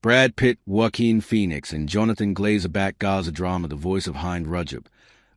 Brad Pitt, Joaquin Phoenix, and Jonathan Glazer back Gaza drama The Voice of Hind Rajab.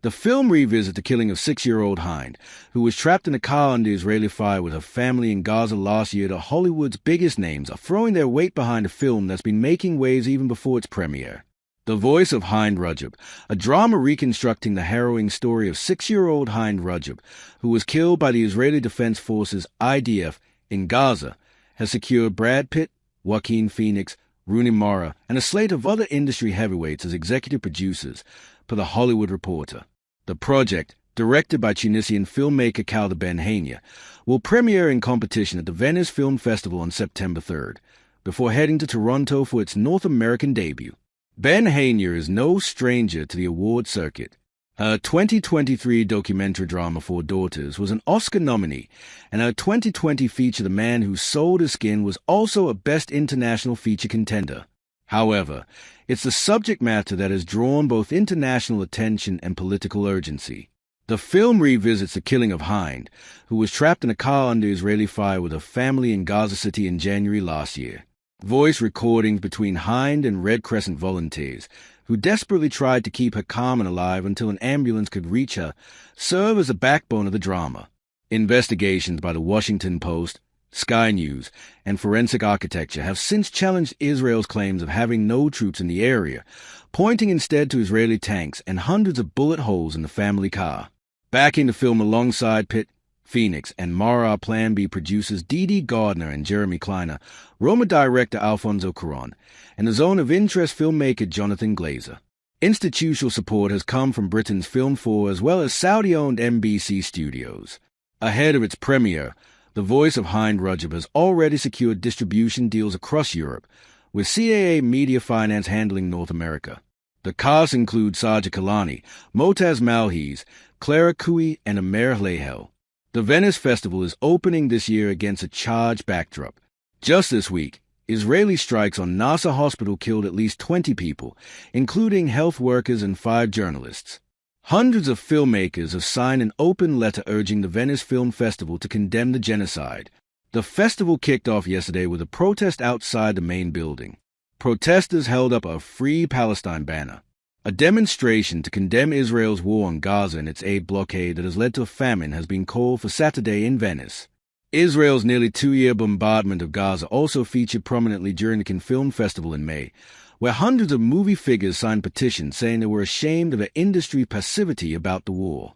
The film revisits the killing of 6-year-old Hind, who was trapped in a car under Israeli fire with her family in Gaza last year. Hollywood's biggest names are throwing their weight behind a film that's been making waves even before its premiere. The Voice of Hind Rajab, a drama reconstructing the harrowing story of 6-year-old Hind Rajab, who was killed by the Israeli Defense Forces IDF in Gaza, has secured Brad Pitt, Joaquin Phoenix, Rooney Mara, and a slate of other industry heavyweights as executive producers, per The Hollywood Reporter. The project, directed by Tunisian filmmaker Khaled Ben-Haïnia, will premiere in competition at the Venice Film Festival on September 3rd, before heading to Toronto for its North American debut. Ben-Haïnia is no stranger to the award circuit. Her 2023 documentary drama Four Daughters was an Oscar nominee, and her 2020 feature The Man Who Sold His Skin was also a Best International Feature contender. However, it's the subject matter that has drawn both international attention and political urgency. The film revisits the killing of Hind, who was trapped in a car under Israeli fire with her family in Gaza City in January last year. Voice recordings between Hind and Red Crescent volunteers, who desperately tried to keep her calm and alive until an ambulance could reach her, serve as the backbone of the drama. Investigations by The Washington Post, Sky News, and Forensic Architecture have since challenged Israel's claims of having no troops in the area, pointing instead to Israeli tanks and hundreds of bullet holes in the family car. Backing the film alongside Pitt, Phoenix, and Mara Plan B producers Dee Gardner and Jeremy Kleiner, Roma director Alfonso Cuarón, and the Zone of Interest filmmaker Jonathan Glazer. Institutional support has come from Britain's Film 4 as well as Saudi-owned NBC Studios. Ahead of its premiere, The Voice of Hind Rajab has already secured distribution deals across Europe, with CAA Media Finance handling North America. The cast includes Saja Kalani, Motaz Malhiz, Clara Cui, and Amer Lehel. The Venice Festival is opening this year against a charged backdrop. Just this week, Israeli strikes on Nasser Hospital killed at least 20 people, including health workers and 5 journalists. Hundreds of filmmakers have signed an open letter urging the Venice Film Festival to condemn the genocide. The festival kicked off yesterday with a protest outside the main building. Protesters held up a Free Palestine banner, a demonstration to condemn Israel's war on Gaza and its aid blockade that has led to a famine has been called for Saturday in Venice. Israel's nearly 2-year bombardment of Gaza also featured prominently during the Cannes Film Festival in May, where hundreds of movie figures signed petitions saying they were ashamed of their industry passivity about the war.